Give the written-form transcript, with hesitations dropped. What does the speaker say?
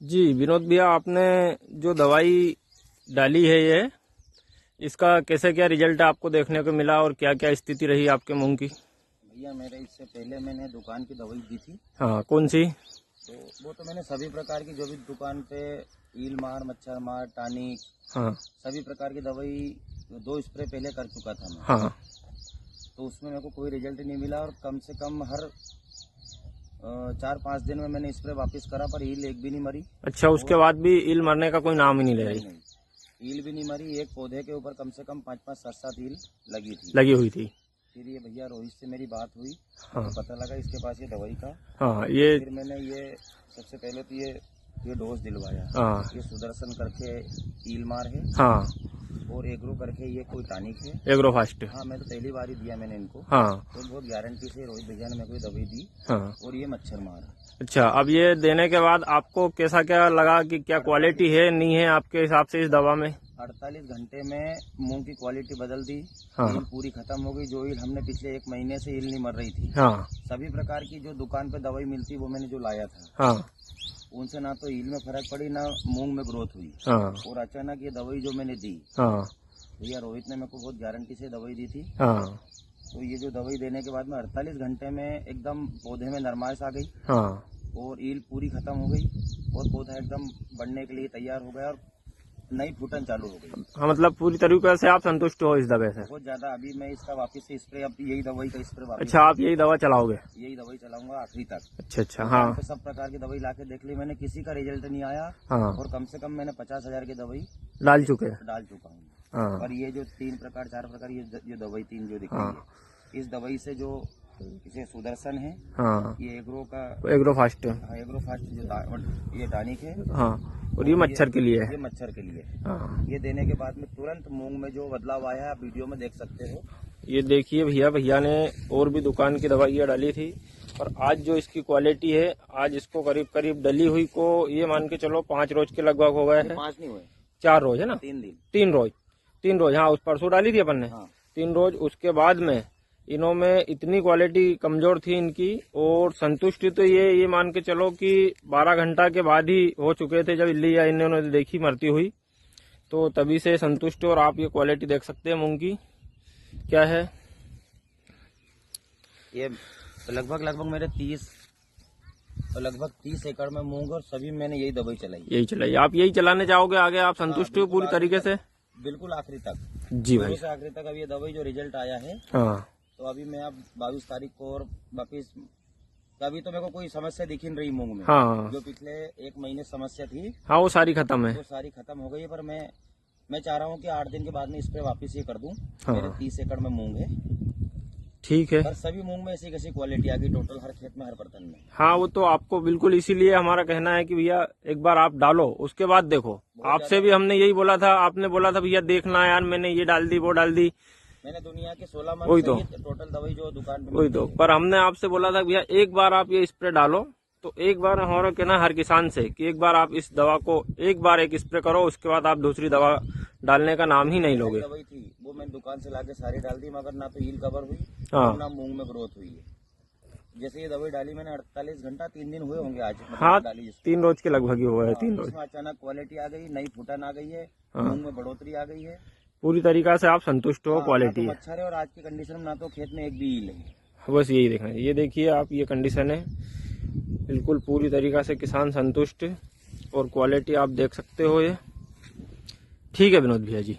जी विनोद भैया, आपने जो दवाई डाली है ये, इसका कैसे क्या रिजल्ट आपको देखने को मिला और क्या क्या स्थिति रही आपके मूंग की? भैया मेरे इससे पहले मैंने दुकान की दवाई दी थी। हाँ, कौन सी? तो वो तो मैंने सभी प्रकार की जो भी दुकान पे ईल मार, मच्छर मार, टानिक, हाँ सभी प्रकार की दवाई 2 स्प्रे पहले कर चुका था मैं। हाँ। तो उसमें मेरे को कोई रिजल्ट नहीं मिला और कम से कम हर 4-5 दिन में मैंने स्प्रे वापस करा पर ईल एक भी नहीं मरी। अच्छा, उसके बाद भी ईल मरने का कोई नाम ही नहीं ले रही? नहीं, ईल भी नहीं मरी। एक पौधे के ऊपर कम से कम 5-5, 7-7 ईल लगी हुई थी। फिर ये भैया रोहित से मेरी बात हुई। हाँ। तो पता लगा इसके पास ये दवाई का। हाँ, ये फिर मैंने ये सबसे पहले तो ये डोज दिलवाया। हाँ ये सुदर्शन करके ईल मार है। हाँ, और एग्रो करके ये कोई टानिक है, एग्रो फास्ट। हाँ मैं तो पहली बार ही दिया मैंने इनको। हाँ तो बहुत गारंटी से रोहित भैया ने मेरे को दवाई दी। हाँ। और ये मच्छर मार। अच्छा, अब ये देने के बाद आपको कैसा क्या लगा कि क्या क्वालिटी है नहीं है आपके हिसाब से इस दवा में? 48 घंटे में मूंग की क्वालिटी बदल दी। हाँ। ईल पूरी खत्म हो गई। जो ईल हमने पिछले 1 महीने से ईल नहीं मर रही थी। हाँ सभी प्रकार की जो दुकान पे दवाई मिलती वो मैंने जो लाया था। हाँ उनसे ना तो ईल में फर्क पड़ी ना मूंग में ग्रोथ हुई। हाँ और अचानक ये दवाई जो मैंने दी, हाँ भैया रोहित ने मेरे को बहुत गारंटी से दवाई दी थी। हाँ तो ये जो दवाई देने के बाद में 48 घंटे में एकदम पौधे में नरमाश आ गई। हाँ। और ईल पूरी खत्म हो गई और पौधा एकदम बढ़ने के लिए तैयार हो गया और नई फूटन चालू हो गई। हाँ, मतलब पूरी तरीके से आप संतुष्ट हो इस दवा से? बहुत ज्यादा। अभी मैं इसका वापस से स्प्रे, अब यही दवाई का स्प्रे वापस। अच्छा, आप यही दवा चलाओगे? यही दवाई चलाऊंगा आखिरी तक। अच्छा अच्छा। हाँ तो सब प्रकार की दवाई लाके देख ली मैंने, किसी का रिजल्ट नहीं आया। हाँ। और कम से कम मैंने 50,000 की दवाई डाल चुके? डाल चुका हूँ। हाँ। और ये जो 3 प्रकार 4 प्रकार ये दवाई 3 जो दिख हाँ। रही है, इस दवाई से जो इसे सुदर्शन है, हाँ, ये एग्रो का एग्रो फास्ट। हाँ, एग्रो फास्ट जो ये टानिक है। हाँ, और ये मच्छर के लिए है? ये मच्छर के लिए है। हाँ। ये देने के बाद में तुरंत मूंग में जो बदलाव आया है आप वीडियो में देख सकते हो। ये देखिए भैया ने और भी दुकान की दवाइयाँ डाली थी और आज जो इसकी क्वालिटी है, आज इसको करीब करीब डली हुई को ये मान के चलो 5 रोज के लगभग हो गए हैं। 5 नहीं हुए, 4 रोज है ना? 3 दिन। 3 रोज। हाँ, उस परसों डाली थी अपन ने। हाँ। 3 रोज। उसके बाद में इन्हों में इतनी क्वालिटी कमजोर थी इनकी, और संतुष्टि तो ये मान के चलो कि 12 घंटा के बाद ही हो चुके थे जब इल्ली या इन्होंने देखी मरती हुई, तो तभी से संतुष्ट। और आप ये क्वालिटी देख सकते हैं मूंग की क्या है। ये लगभग मेरे 30 एकड़ में मूंग और सभी मैंने यही दवाई चलाई। यही चलाई? आप यही चलाने चाहोगे आगे? आप संतुष्ट हो पूरी तरीके से? बिल्कुल आखिरी तक। जी भाई। से आखिरी तक। अब ये दवाई जो रिजल्ट आया है, हाँ, तो अभी मैं अब 22 तारीख को और वापिस, अभी तो मेरे को कोई समस्या दिख नहीं रही मूंग में। हाँ। जो पिछले 1 महीने समस्या थी, हाँ, वो सारी खत्म है। वो सारी खत्म हो गई है। पर मैं चाह रहा हूँ कि 8 दिन के बाद में स्प्रे वापस ये कर दूं। हाँ। मेरे 30 एकड़ में मूंग है। ठीक है। पर सभी मूंग में ऐसी कैसी क्वालिटी आ गई टोटल, हर खेत में, हर बर्तन में। हाँ, वो तो आपको बिल्कुल, इसीलिए हमारा कहना है कि भैया एक बार आप डालो, उसके बाद देखो। आपसे भी हमने यही बोला था, आपने बोला था भैया देखना यार, मैंने ये डाल दी वो डाल दी। मैंने दुनिया के 16 वही मंथ तो टोटल दवाई जो दुकान पे वही तो, पर हमने आपसे बोला था भैया एक बार आप ये स्प्रे डालो। तो एक बार हमारा कहना हर किसान से कि एक बार आप इस दवा को एक स्प्रे करो, उसके बाद आप दूसरी दवा डालने का नाम ही नहीं लोगे। दवाई थी वो मैंने दुकान से लाके सारी डाल दी, मगर ना तो ईल कवर हुई, हाँ, ना मूंग में ग्रोथ हुई है। जैसे ये दवाई डाली मैंने 48 घंटा 3 दिन हुए होंगे आज। हाँ, डाली 3 रोज के लगभग ही हुआ है। 3 रोज। अचानक क्वालिटी आ गई, नई फूटन आ गई है। हाँ। मूंग में बढ़ोतरी आ गई है। पूरी तरीका से आप संतुष्ट हो? हाँ, क्वालिटी ना तो है। मच्छर है और आज की कंडीशन में ना तो खेत में एक भी ईल है। बस यही देखना है। ये देखिए आप, ये कंडीशन है बिल्कुल पूरी तरीका से किसान संतुष्ट, और क्वालिटी आप देख सकते हो ये। ठीक है विनोद भैया जी।